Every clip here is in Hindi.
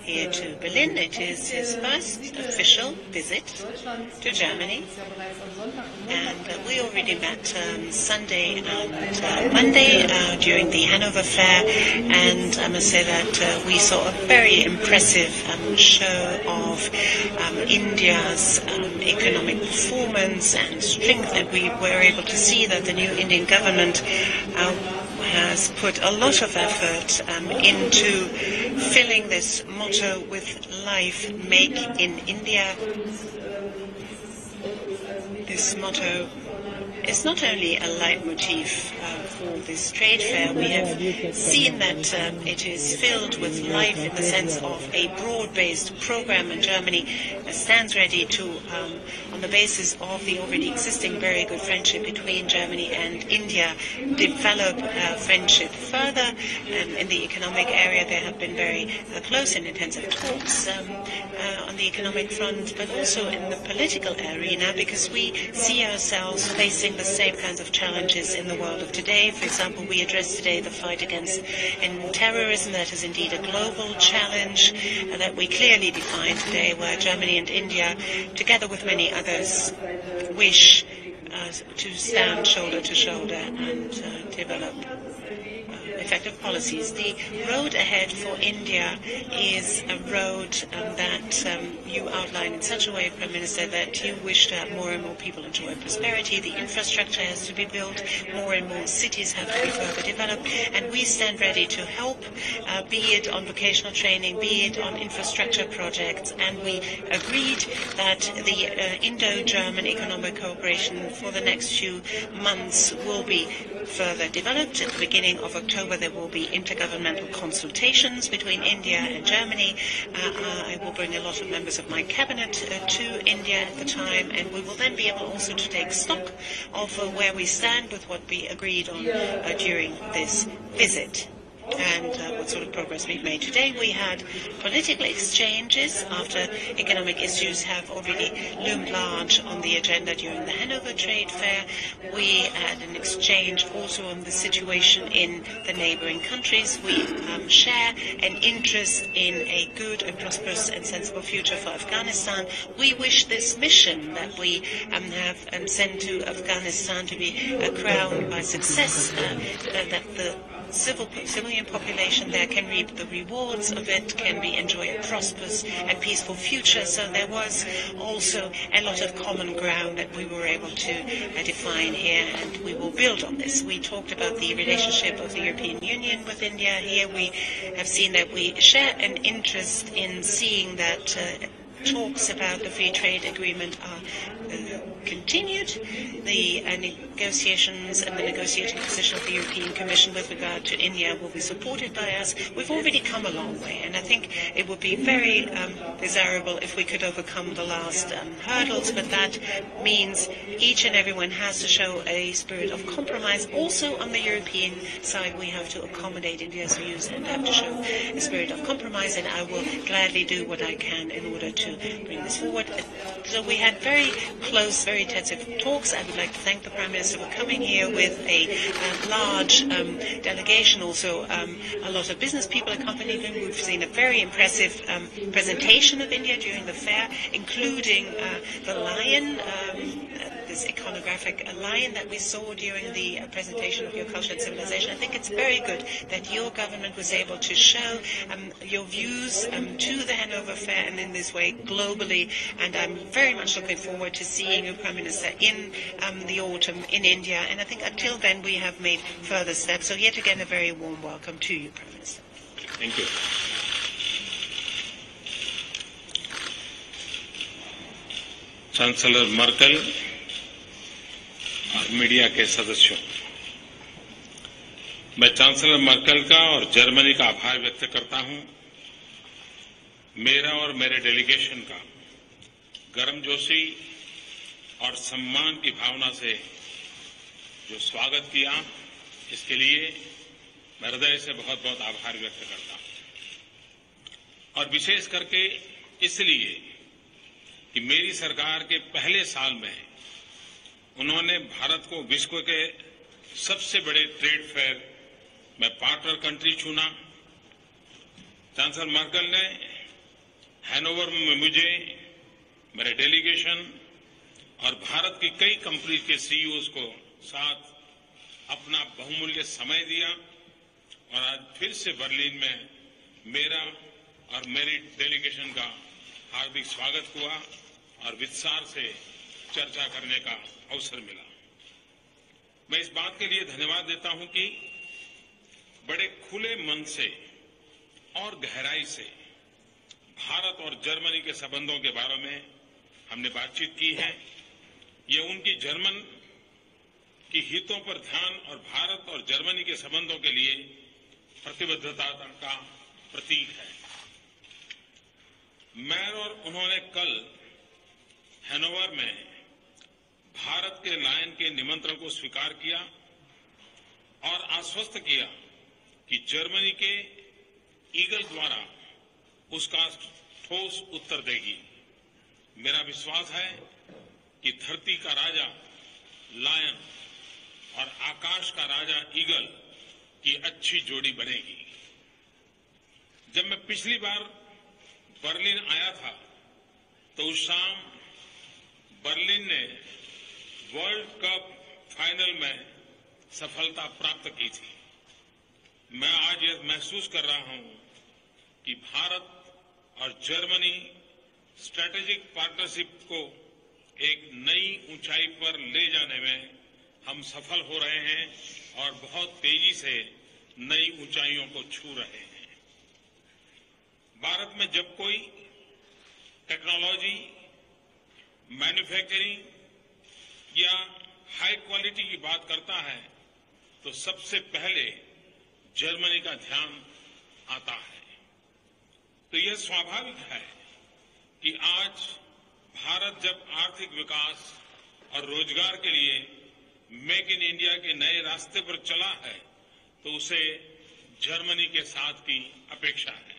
here to Berlin. It is his first official visit to Germany, and we already met Sunday and Monday during the Hanover Fair, and I must say that we saw a very impressive show of India's economic performance and strength, and we were able to see that the new Indian government has put a lot of effort into filling this motto with life, Make in India. This motto is not only a leitmotif for this trade fair. We have seen that it is filled with life in the sense of a broad-based program, and Germany stands ready to, on the basis of the already existing very good friendship between Germany and India, develop friendship further. In the economic area, there have been very close and intensive talks on the economic front, but also in the political arena, because we see ourselves facing the same kinds of challenges in the world of today. For example, we addressed today the fight against terrorism. That is indeed a global challenge that we clearly define today, where Germany and India, together with many others, wish to stand shoulder to shoulder and develop effective policies. The road ahead for India is a road that you outline in such a way, Prime Minister, that you wish to have more and more people enjoy prosperity. The infrastructure has to be built, more and more cities have to be further developed, and we stand ready to help, be it on vocational training, be it on infrastructure projects, and we agreed that the Indo-German economic cooperation for the next few months will be further developed. At the beginning of October, there will be intergovernmental consultations between India and Germany. I will bring a lot of members of my cabinet to India at the time, and we will then be able also to take stock of where we stand with what we agreed on during this visit, and what sort of progress we've made. Today we had political exchanges after economic issues have already loomed large on the agenda during the Hanover Trade Fair. We had an exchange also on the situation in the neighboring countries. We share an interest in a good and prosperous and sensible future for Afghanistan. We wish this mission that we have sent to Afghanistan to be crowned by success, that the civilian population there can reap the rewards of it, can enjoy a prosperous and peaceful future. So there was also a lot of common ground that we were able to define here, and we will build on this. We talked about the relationship of the European Union with India. Here we have seen that we share an interest in seeing that talks about the free trade agreement are continued. The negotiations and the negotiating position of the European Commission with regard to India will be supported by us. We've already come a long way, and I think it would be very desirable if we could overcome the last hurdles, but that means each and everyone has to show a spirit of compromise. Also on the European side, we have to accommodate India's views and have to show a spirit of compromise, and I will gladly do what I can in order to bring this forward. So we had very close, very intensive talks. I would like to thank the Prime Minister for coming here with a large delegation. Also, a lot of business people accompanied him. We've seen a very impressive presentation of India during the fair, including the lion, this iconographic lion that we saw during the presentation of your culture and civilization. I think it's very good that your government was able to show your views to the Hanover Fair, and in this way globally, and I'm very much looking forward to seeing you, Prime Minister, in the autumn in India, and I think until then we have made further steps. So yet again, a very warm welcome to you, Prime Minister. Thank you. Chancellor Merkel और मीडिया के सदस्यों, मैं चांसलर मर्केल का और जर्मनी का आभार व्यक्त करता हूं। मेरा और मेरे डेलीगेशन का गर्मजोशी और सम्मान की भावना से जो स्वागत किया, इसके लिए मैं हृदय से बहुत बहुत आभार व्यक्त करता हूं। और विशेष करके इसलिए कि मेरी सरकार के पहले साल में उन्होंने भारत को विश्व के सबसे बड़े ट्रेड फेयर में पार्टनर कंट्री चुना। चांसलर मर्केल ने हैनोवर में मुझे, मेरे डेलीगेशन और भारत की कई कंपनी के सीईओज को साथ अपना बहुमूल्य समय दिया और आज फिर से बर्लिन में मेरा और मेरी डेलीगेशन का हार्दिक स्वागत हुआ और विस्तार से चर्चा करने का अवसर मिला। मैं इस बात के लिए धन्यवाद देता हूं कि बड़े खुले मन से और गहराई से भारत और जर्मनी के संबंधों के बारे में हमने बातचीत की है। ये उनकी जर्मन की हितों पर ध्यान और भारत और जर्मनी के संबंधों के लिए प्रतिबद्धता का प्रतीक है। मैं और उन्होंने कल हैनोवर में भारत के लायन के निमंत्रण को स्वीकार किया और आश्वस्त किया कि जर्मनी के ईगल द्वारा उसका ठोस उत्तर देगी। मेरा विश्वास है कि धरती का राजा लायन और आकाश का राजा ईगल की अच्छी जोड़ी बनेगी। जब मैं पिछली बार बर्लिन आया था तो उस शाम बर्लिन ने वर्ल्ड कप फाइनल में सफलता प्राप्त की थी। मैं आज यह महसूस कर रहा हूं कि भारत और जर्मनी स्ट्रैटेजिक पार्टनरशिप को एक नई ऊंचाई पर ले जाने में हम सफल हो रहे हैं और बहुत तेजी से नई ऊंचाइयों को छू रहे हैं। भारत में जब कोई टेक्नोलॉजी, मैन्युफैक्चरिंग या हाई क्वालिटी की बात करता है तो सबसे पहले जर्मनी का ध्यान आता है। तो यह स्वाभाविक है कि आज भारत जब आर्थिक विकास और रोजगार के लिए मेक इन इंडिया के नए रास्ते पर चला है तो उसे जर्मनी के साथ की अपेक्षा है।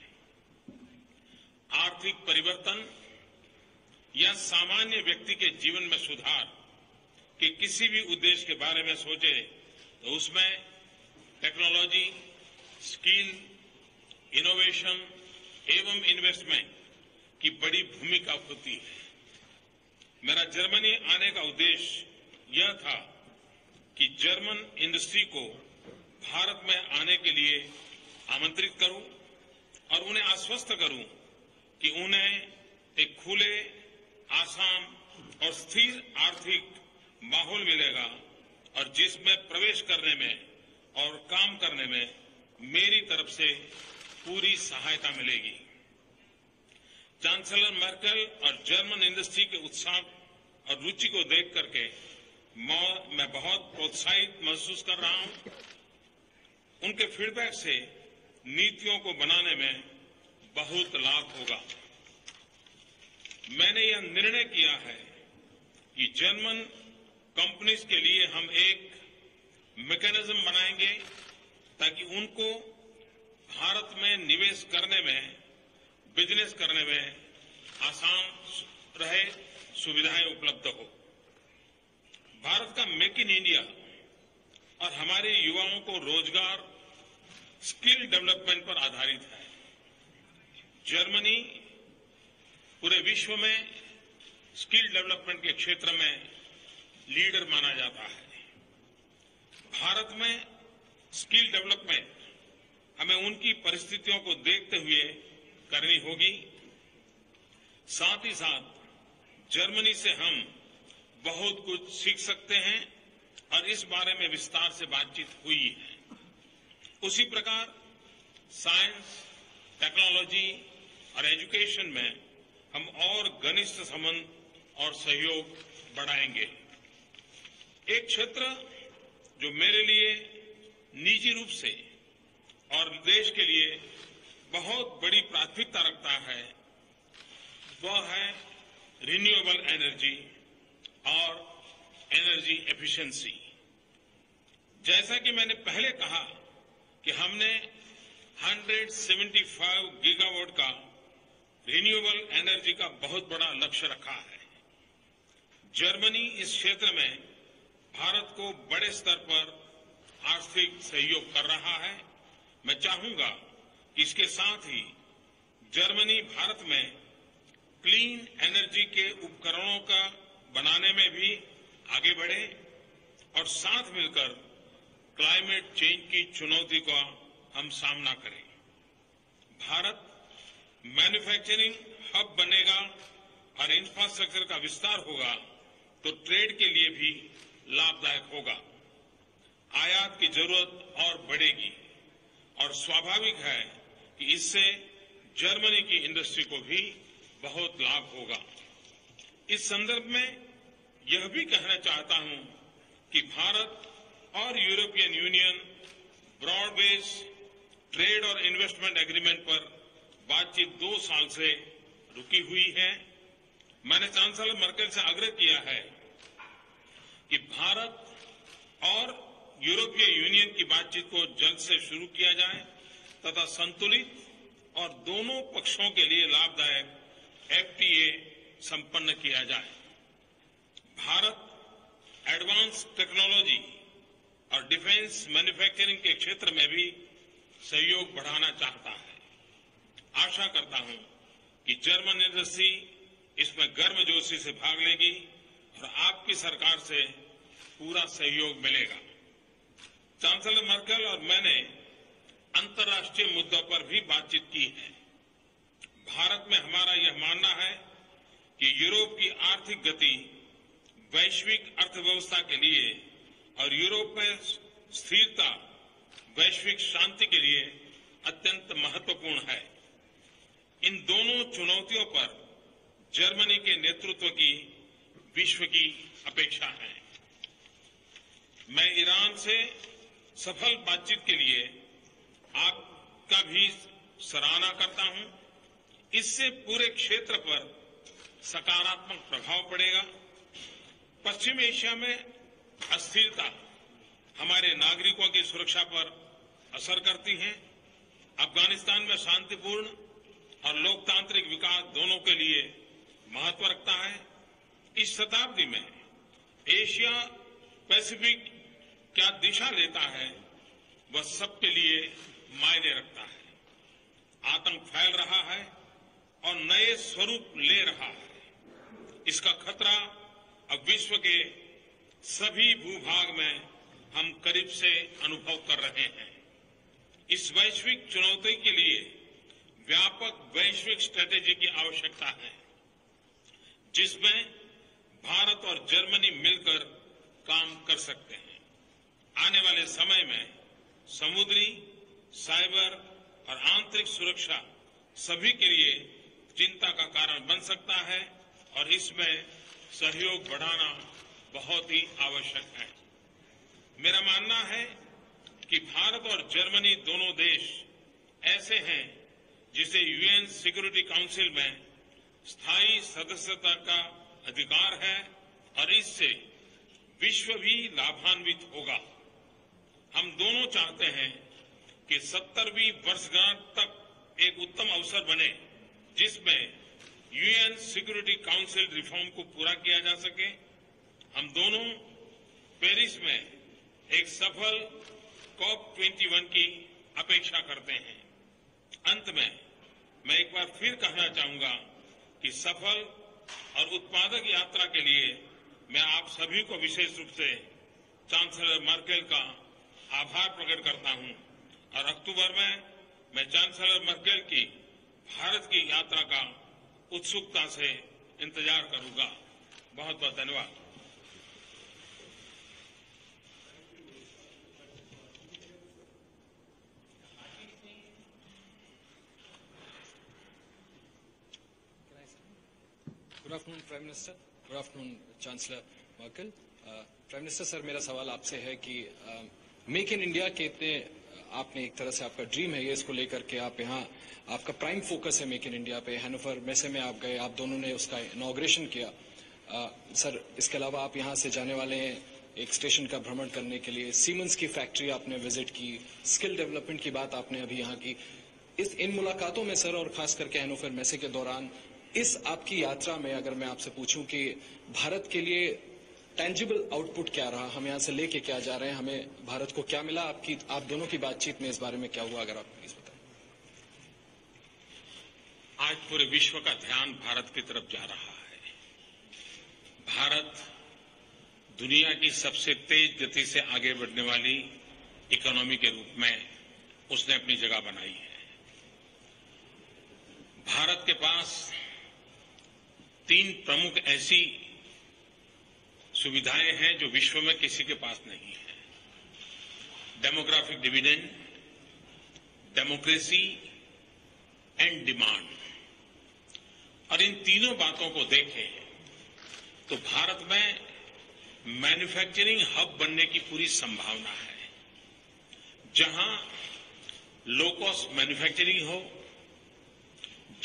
आर्थिक परिवर्तन या सामान्य व्यक्ति के जीवन में सुधार के किसी भी उद्देश्य के बारे में सोचे तो उसमें टेक्नोलॉजी, स्किल, इनोवेशन एवं इन्वेस्टमेंट की बड़ी भूमिका होती है। मेरा जर्मनी आने का उद्देश्य यह था कि जर्मन इंडस्ट्री को भारत में आने के लिए आमंत्रित करूं और उन्हें आश्वस्त करूं कि उन्हें एक खुले, आसान और स्थिर आर्थिक माहौल मिलेगा और जिसमें प्रवेश करने में और काम करने में मेरी तरफ से पूरी सहायता मिलेगी। चांसलर मर्केल और जर्मन इंडस्ट्री के उत्साह और रुचि को देख करके मैं बहुत प्रोत्साहित महसूस कर रहा हूं। उनके फीडबैक से नीतियों को बनाने में बहुत लाभ होगा। मैंने यह निर्णय किया है कि जर्मन कंपनीज के लिए हम एक मैकेनिज्म बनाएंगे ताकि उनको भारत में निवेश करने में, बिजनेस करने में आसान रहे, सुविधाएं उपलब्ध हो। भारत का मेक इन इंडिया और हमारे युवाओं को रोजगार, स्किल डेवलपमेंट पर आधारित है। जर्मनी पूरे विश्व में स्किल डेवलपमेंट के क्षेत्र में लीडर माना जाता है। भारत में स्किल डेवलपमेंट हमें उनकी परिस्थितियों को देखते हुए करनी होगी। साथ ही साथ जर्मनी से हम बहुत कुछ सीख सकते हैं और इस बारे में विस्तार से बातचीत हुई है। उसी प्रकार साइंस, टेक्नोलॉजी और एजुकेशन में हम और घनिष्ठ संबंध और सहयोग बढ़ाएंगे। एक क्षेत्र जो मेरे लिए निजी रूप से और देश के लिए बहुत बड़ी प्राथमिकता रखता है वह है रिन्यूएबल एनर्जी और एनर्जी एफिशिएंसी। जैसा कि मैंने पहले कहा कि हमने 175 गीगावाट का रिन्यूएबल एनर्जी का बहुत बड़ा लक्ष्य रखा है। जर्मनी इस क्षेत्र में भारत को बड़े स्तर पर आर्थिक सहयोग कर रहा है। मैं चाहूंगा कि इसके साथ ही जर्मनी भारत में क्लीन एनर्जी के उपकरणों का बनाने में भी आगे बढ़े और साथ मिलकर क्लाइमेट चेंज की चुनौती का हम सामना करें। भारत मैन्युफैक्चरिंग हब बनेगा और इंफ्रास्ट्रक्चर का विस्तार होगा तो ट्रेड के लिए भी लाभदायक होगा। आयात की जरूरत और बढ़ेगी और स्वाभाविक है कि इससे जर्मनी की इंडस्ट्री को भी बहुत लाभ होगा। इस संदर्भ में यह भी कहना चाहता हूं कि भारत और European Union broad based trade और इन्वेस्टमेंट एग्रीमेंट पर बातचीत 2 साल से रुकी हुई है। मैंने चांसलर मर्केल से आग्रह किया है कि भारत और यूरोपीय यूनियन की बातचीत को जल्द से शुरू किया जाए तथा संतुलित और दोनों पक्षों के लिए लाभदायक एफटीए संपन्न किया जाए। भारत एडवांस टेक्नोलॉजी और डिफेंस मैन्युफैक्चरिंग के क्षेत्र में भी सहयोग बढ़ाना चाहता है। आशा करता हूं कि जर्मन इंडस्ट्री इसमें गर्मजोशी से भाग लेगी और आपकी सरकार से पूरा सहयोग मिलेगा। चांसलर मर्केल और मैंने अंतर्राष्ट्रीय मुद्दों पर भी बातचीत की है। भारत में हमारा यह मानना है कि यूरोप की आर्थिक गति वैश्विक अर्थव्यवस्था के लिए और यूरोप में स्थिरता वैश्विक शांति के लिए अत्यंत महत्वपूर्ण है। इन दोनों चुनौतियों पर जर्मनी के नेतृत्व की विश्व की अपेक्षा है। मैं ईरान से सफल बातचीत के लिए आपका भी सराहना करता हूं। इससे पूरे क्षेत्र पर सकारात्मक प्रभाव पड़ेगा। पश्चिम एशिया में अस्थिरता हमारे नागरिकों की सुरक्षा पर असर करती है। अफगानिस्तान में शांतिपूर्ण और लोकतांत्रिक विकास दोनों के लिए महत्व रखता है। इस शताब्दी में एशिया पैसिफिक क्या दिशा लेता है वह सबके लिए मायने रखता है। आतंक फैल रहा है और नए स्वरूप ले रहा है। इसका खतरा अब विश्व के सभी भूभाग में हम करीब से अनुभव कर रहे हैं। इस वैश्विक चुनौती के लिए व्यापक वैश्विक स्ट्रेटेजी की आवश्यकता है, जिसमें भारत और जर्मनी मिलकर काम कर सकते हैं। आने वाले समय में समुद्री, साइबर और आंतरिक सुरक्षा सभी के लिए चिंता का कारण बन सकता है और इसमें सहयोग बढ़ाना बहुत ही आवश्यक है। मेरा मानना है कि भारत और जर्मनी दोनों देश ऐसे हैं जिसे यूएन सिक्योरिटी काउंसिल में स्थायी सदस्यता का अधिकार है और इससे विश्व भी लाभान्वित होगा। हम दोनों चाहते हैं कि 70वीं वर्षगांठ तक एक उत्तम अवसर बने जिसमें यूएन सिक्योरिटी काउंसिल रिफॉर्म को पूरा किया जा सके। हम दोनों पेरिस में एक सफल COP21 की अपेक्षा करते हैं। अंत में मैं एक बार फिर कहना चाहूंगा कि सफल और उत्पादक यात्रा के लिए मैं आप सभी को विशेष रूप से चांसलर मर्केल का आभार प्रकट करता हूं और अक्टूबर में मैं चांसलर मर्केल की भारत की यात्रा का उत्सुकता से इंतजार करूंगा। बहुत बहुत धन्यवाद। Good afternoon prime minister, good afternoon chancellor Merkel. Prime minister sir, मेरा सवाल आपसे है कि मेक इन इंडिया कहते आपने एक तरह से आपका ड्रीम है ये, इसको लेकर के आप यहाँ आपका प्राइम फोकस है मेक इन इंडिया पे। हैनोवर मेसे में आप गए, आप दोनों ने उसका इनॉग्रेशन किया। सर, इसके अलावा आप यहाँ से जाने वाले हैं एक स्टेशन का भ्रमण करने के लिए। सीमेंस की फैक्ट्री आपने विजिट की, स्किल डेवलपमेंट की बात आपने अभी यहाँ की। इन मुलाकातों में सर, और खास करके हैनोवर मेसे के दौरान इस आपकी यात्रा में अगर मैं आपसे पूछूं कि भारत के लिए टेंजिबल आउटपुट क्या रहा, हम यहाँ से लेके क्या जा रहे हैं, हमें भारत को क्या मिला, आप दोनों की बातचीत में इस बारे में क्या हुआ, अगर आप प्लीज बताएं। आज पूरे विश्व का ध्यान भारत की तरफ जा रहा है। भारत दुनिया की सबसे तेज गति से आगे बढ़ने वाली इकोनॉमी के रूप में उसने अपनी जगह बनाई है। भारत के पास 3 प्रमुख ऐसी सुविधाएं हैं जो विश्व में किसी के पास नहीं है। Demographic dividend, democracy and demand. और इन तीनों बातों को देखें तो भारत में मैन्युफैक्चरिंग हब बनने की पूरी संभावना है, जहां लो कॉस्ट मैन्युफैक्चरिंग हो,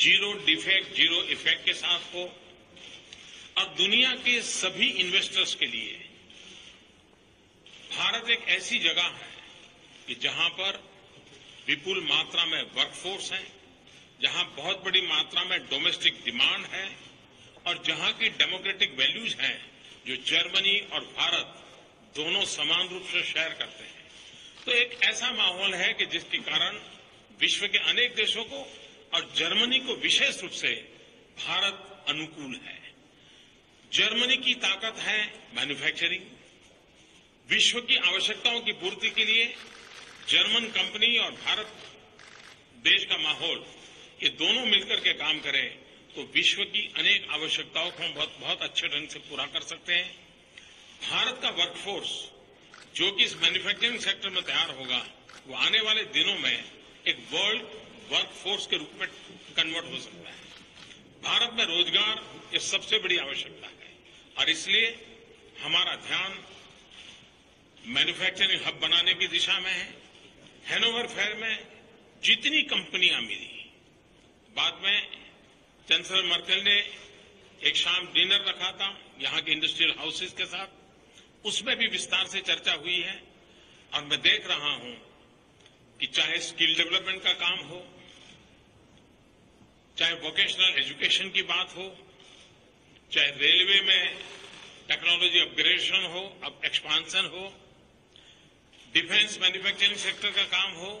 जीरो डिफेक्ट, जीरो इफेक्ट के साथ हो, और दुनिया के सभी इन्वेस्टर्स के लिए भारत एक ऐसी जगह है कि जहां पर विपुल मात्रा में वर्कफोर्स है, जहां बहुत बड़ी मात्रा में डोमेस्टिक डिमांड है, और जहां की डेमोक्रेटिक वैल्यूज हैं जो जर्मनी और भारत दोनों समान रूप से शेयर करते हैं। तो एक ऐसा माहौल है कि जिसके कारण विश्व के अनेक देशों को और जर्मनी को विशेष रूप से भारत अनुकूल है। जर्मनी की ताकत है मैन्युफैक्चरिंग। विश्व की आवश्यकताओं की पूर्ति के लिए जर्मन कंपनी और भारत देश का माहौल, ये दोनों मिलकर के काम करें तो विश्व की अनेक आवश्यकताओं को हम बहुत अच्छे ढंग से पूरा कर सकते हैं। भारत का वर्कफोर्स जो कि इस मैन्युफैक्चरिंग सेक्टर में तैयार होगा, वो आने वाले दिनों में एक वर्ल्ड वर्कफोर्स के रूप में कन्वर्ट हो सकता है। भारत में रोजगार ये सबसे बड़ी आवश्यकता है, और इसलिए हमारा ध्यान मैन्युफैक्चरिंग हब बनाने की दिशा में है। हैनोवर फेयर में जितनी कंपनियां मिली, बाद में चांसलर मर्केल ने एक शाम डिनर रखा था यहां के इंडस्ट्रियल हाउसेस के साथ, उसमें भी विस्तार से चर्चा हुई है। और मैं देख रहा हूं कि चाहे स्किल डेवलपमेंट का काम हो, चाहे वोकेशनल एजुकेशन की बात हो, चाहे रेलवे में टेक्नोलॉजी अपग्रेडेशन हो, अब एक्सपांशन हो, डिफेंस मैन्युफैक्चरिंग सेक्टर का काम हो,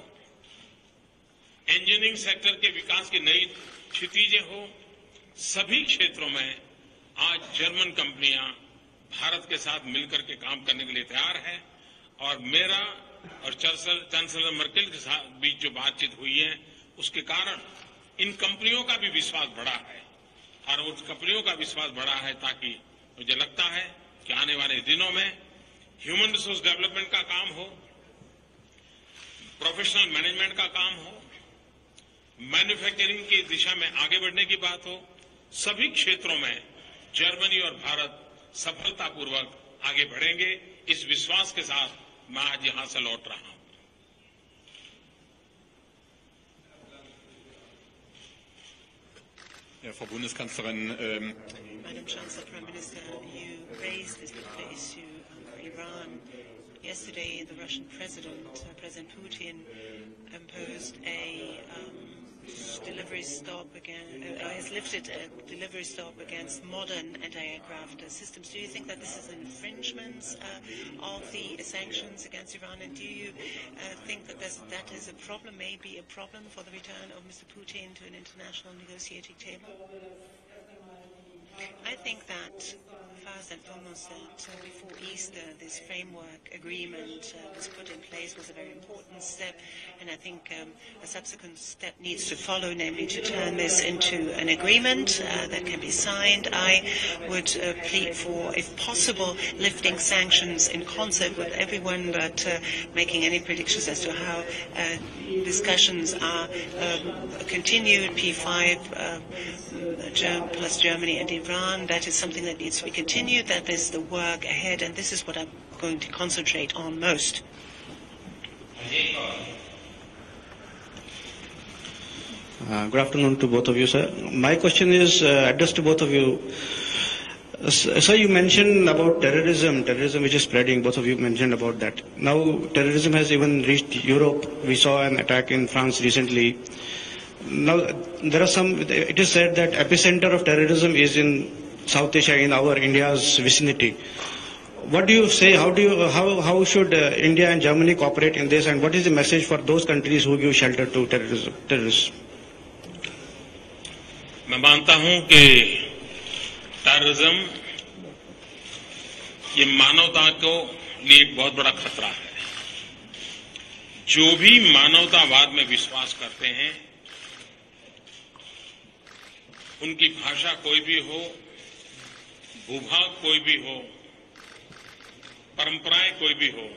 इंजीनियरिंग सेक्टर के विकास की नई क्षितिजें हो, सभी क्षेत्रों में आज जर्मन कंपनियां भारत के साथ मिलकर के काम करने के लिए तैयार है। और मेरा और चांसलर मर्केल के साथ बीच जो बातचीत हुई है, उसके कारण इन कंपनियों का भी विश्वास बढ़ा है, और उन कंपनियों का विश्वास बढ़ा है ताकि मुझे लगता है कि आने वाले दिनों में ह्यूमन रिसोर्स डेवलपमेंट का काम हो, प्रोफेशनल मैनेजमेंट का काम हो, मैन्युफैक्चरिंग की दिशा में आगे बढ़ने की बात हो, सभी क्षेत्रों में जर्मनी और भारत सफलतापूर्वक आगे बढ़ेंगे। इस विश्वास के साथ मैं आज यहां से लौट रहा हूं। Ja, Frau Bundeskanzlerin, Madam Chancellor, Prime Minister, you raised this particular issue of Iran. Yesterday, the Russian President, President Putin, imposed a delivery stop has lifted a delivery stop against modern anti-aircraft systems. Do you think that this is an infringement of the sanctions against Iran? And do you think that that is a problem, maybe a problem for the return of Mr. Putin to an international negotiating table? I think that first and foremost that before Easter this framework agreement was put in place was a very important step, and I think a subsequent step needs to follow, namely to turn this into an agreement that can be signed. I would plead for, if possible, lifting sanctions in concert with everyone, but making any predictions as to how discussions are continued, P5 plus Germany and Iran, that is something that needs to be continued. That is the work ahead, and this is what I'm going to concentrate on most. Good afternoon to both of you, sir. My question is addressed to both of you. Sir, you mentioned about terrorism which is spreading. Both of you mentioned about that. Now, terrorism has even reached Europe. We saw an attack in France recently. Now, there are some. It is said that epicenter of terrorism is in South Asia, in our India's vicinity. What do you say? How should India and Germany cooperate in this? And what is the message for those countries who give shelter to terrorists? मैं मानता हूं कि टेररिज्म ये मानवता को लिए एक बहुत बड़ा खतरा है। जो भी मानवतावाद में विश्वास करते हैं, उनकी भाषा कोई भी हो, भूभाग कोई भी हो, परंपराएं कोई भी हो,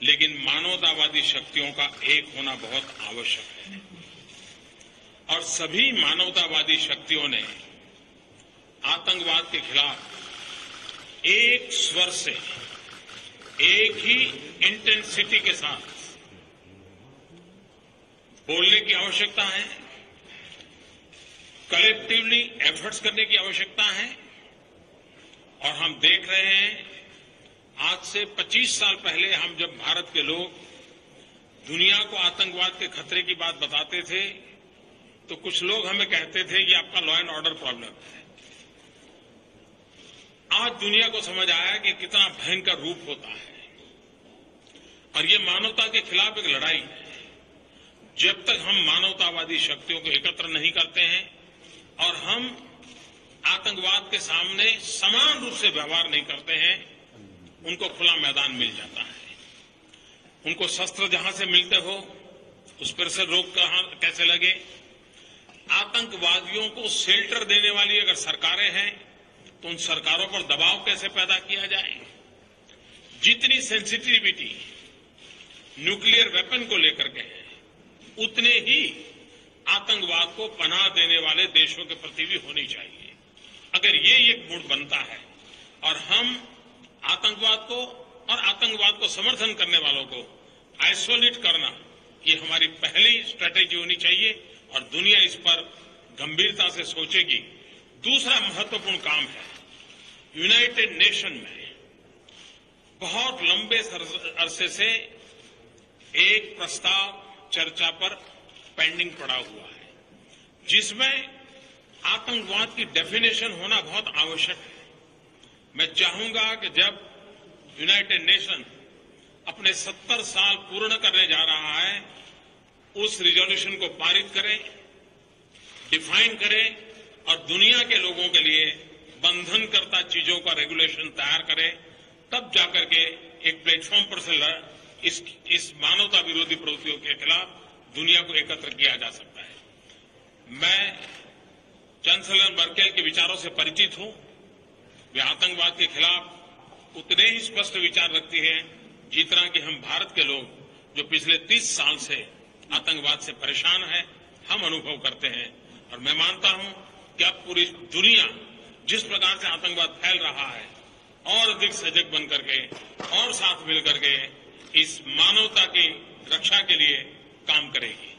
लेकिन मानवतावादी शक्तियों का एक होना बहुत आवश्यक है। और सभी मानवतावादी शक्तियों ने आतंकवाद के खिलाफ एक स्वर से, एक ही इंटेंसिटी के साथ बोलने की आवश्यकता है, कलेक्टिवली एफर्ट्स करने की आवश्यकता है। और हम देख रहे हैं, आज से 25 साल पहले हम जब भारत के लोग दुनिया को आतंकवाद के खतरे की बात बताते थे, तो कुछ लोग हमें कहते थे कि आपका लॉ एंड ऑर्डर प्रॉब्लम है। आज दुनिया को समझ आया कि कितना भयंकर रूप होता है, और ये मानवता के खिलाफ एक लड़ाई है। जब तक हम मानवतावादी शक्तियों को एकत्र नहीं करते हैं और हम आतंकवाद के सामने समान रूप से व्यवहार नहीं करते हैं, उनको खुला मैदान मिल जाता है। उनको शस्त्र जहां से मिलते हो, उस पर से रोक कैसे लगे। आतंकवादियों को शेल्टर देने वाली अगर सरकारें हैं, तो उन सरकारों पर दबाव कैसे पैदा किया जाए। जितनी सेंसिटिविटी न्यूक्लियर वेपन को लेकर के है, उतने ही आतंकवाद को पनाह देने वाले देशों के प्रति भी होनी चाहिए। अगर ये एक मूड बनता है और हम आतंकवाद को और आतंकवाद को समर्थन करने वालों को आइसोलेट करना, ये हमारी पहली स्ट्रेटेजी होनी चाहिए और दुनिया इस पर गंभीरता से सोचेगी। दूसरा महत्वपूर्ण काम है, यूनाइटेड नेशन में बहुत लंबे अरसे से एक प्रस्ताव चर्चा पर पेंडिंग पड़ा हुआ है, जिसमें आतंकवाद की डेफिनेशन होना बहुत आवश्यक है। मैं चाहूंगा कि जब यूनाइटेड नेशन अपने 70 साल पूर्ण करने जा रहा है, उस रिजोल्यूशन को पारित करें, डिफाइन करें और दुनिया के लोगों के लिए बंधनकर्ता चीजों का रेगुलेशन तैयार करें, तब जाकर के एक प्लेटफॉर्म पर से इस मानवता विरोधी प्रवृत्तियों के खिलाफ दुनिया को एकत्र किया जा सकता है। मैं चांसलर मर्केल के विचारों से परिचित हूं। वे आतंकवाद के खिलाफ उतने ही स्पष्ट विचार रखती हैं जितना कि हम भारत के लोग, जो पिछले 30 साल से आतंकवाद से परेशान है, हम अनुभव करते हैं। और मैं मानता हूं कि अब पूरी दुनिया जिस प्रकार से आतंकवाद फैल रहा है, और अधिक सजग बन करके और साथ मिल करके इस मानवता की रक्षा के लिए काम करेगी।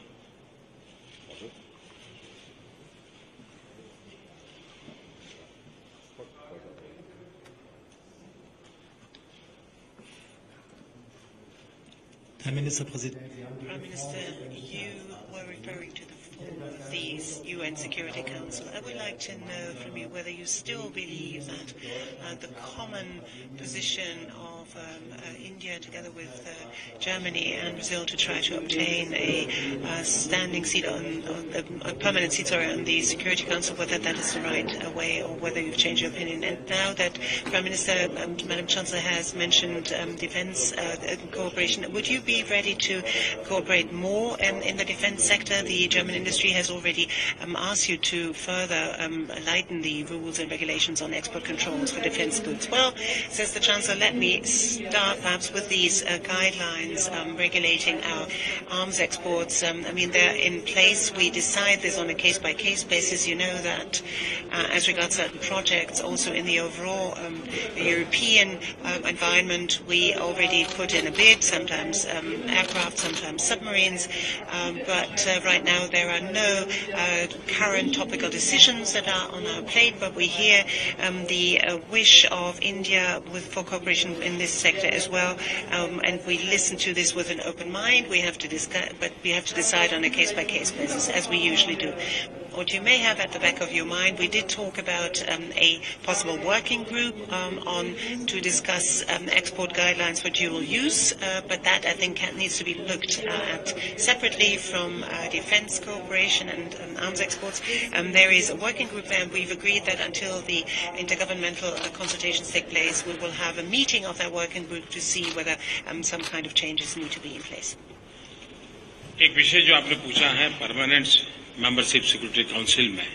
Herr Ministerpräsident. Prime Minister, you were referring to the UN Security Council. I would like to know from you whether you still believe that the common position of India together with Germany and Brazil to try to obtain a standing seat a permanent seat on the Security Council, whether that is the right way or whether you've changed your opinion. And now that Prime Minister, Madam Chancellor has mentioned defence cooperation, would you be ready to cooperate more in the defence sector? The German industry has already asked you to further lighten the rules and regulations on export controls for defence goods. Well, says the Chancellor, let me start perhaps with these guidelines regulating our arms exports. I mean, they're in place. We decide this on a case-by-case basis. You know that as regards certain projects, also in the overall European environment, we already put in a bid, sometimes aircraft, sometimes submarines, but right now there are no current topical decisions that are on our plate, but we hear the wish of India for cooperation in this sector as well, and we listen to this with an open mind. We have to discuss, but we have to decide on a case-by-case basis, as we usually do. what you may have at the back of your mind, we did talk about a possible working group to discuss export guidelines for dual use, but that I think needs to be looked at separately from defense cooperation and arms exports. There is a working group there, and we've agreed that until the intergovernmental consultations take place, we will have a meeting of that working group to see whether some kind of changes need to be in place. एक विषय जो आपने पूछा है परमानेंट मेंबरशिप सिक्योरिटी काउंसिल में,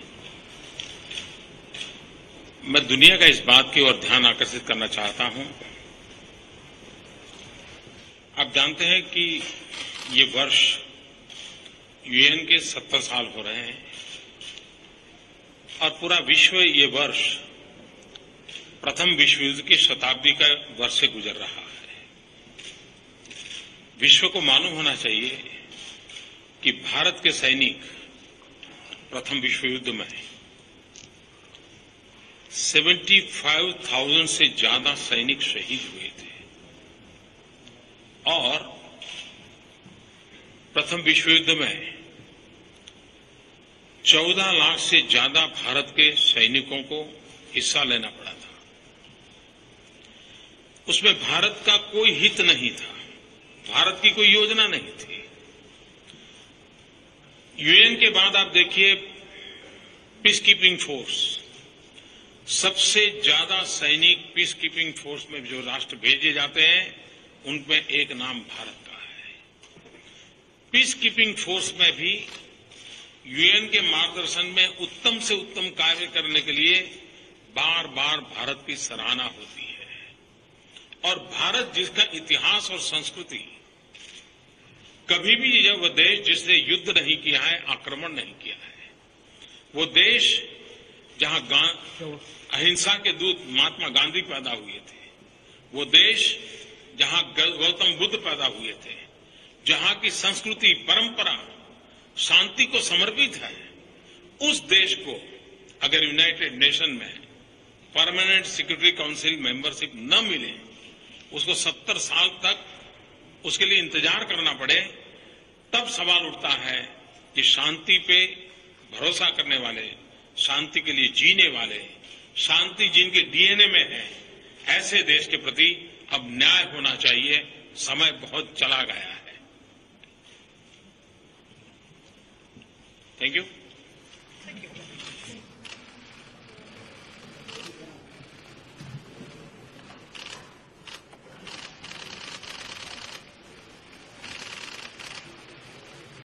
मैं दुनिया का इस बात की ओर ध्यान आकर्षित करना चाहता हूं। आप जानते हैं कि ये वर्ष यूएन के 70 साल हो रहे हैं और पूरा विश्व ये वर्ष प्रथम विश्व युद्ध की शताब्दी का वर्ष से गुजर रहा है। विश्व को मालूम होना चाहिए कि भारत के सैनिक प्रथम विश्व युद्ध में 75,000 से ज्यादा सैनिक शहीद हुए थे और प्रथम विश्व युद्ध में 14 लाख से ज्यादा भारत के सैनिकों को हिस्सा लेना पड़ा था। उसमें भारत का कोई हित नहीं था, भारत की कोई योजना नहीं थी। यूएन के बाद आप देखिए पीस कीपिंग फोर्स, सबसे ज्यादा सैनिक पीस कीपिंग फोर्स में जो राष्ट्र भेजे जाते हैं उनमें एक नाम भारत का है। पीस कीपिंग फोर्स में भी यूएन के मार्गदर्शन में उत्तम से उत्तम कार्य करने के लिए बार बार भारत की सराहना होती है। और भारत जिसका इतिहास और संस्कृति, कभी भी वह देश जिसने युद्ध नहीं किया है, आक्रमण नहीं किया है, वो देश जहां अहिंसा के दूत महात्मा गांधी पैदा हुए थे, वो देश जहां गौतम बुद्ध पैदा हुए थे, जहां की संस्कृति परंपरा शांति को समर्पित है, उस देश को अगर यूनाइटेड नेशन में परमानेंट सिक्योरिटी काउंसिल मेंबरशिप न मिले, उसको 70 साल तक उसके लिए इंतजार करना पड़े, तब सवाल उठता है कि शांति पे भरोसा करने वाले, शांति के लिए जीने वाले, शांति जिनके डीएनए में है, ऐसे देश के प्रति अब न्याय होना चाहिए। समय बहुत चला गया है। Thank you.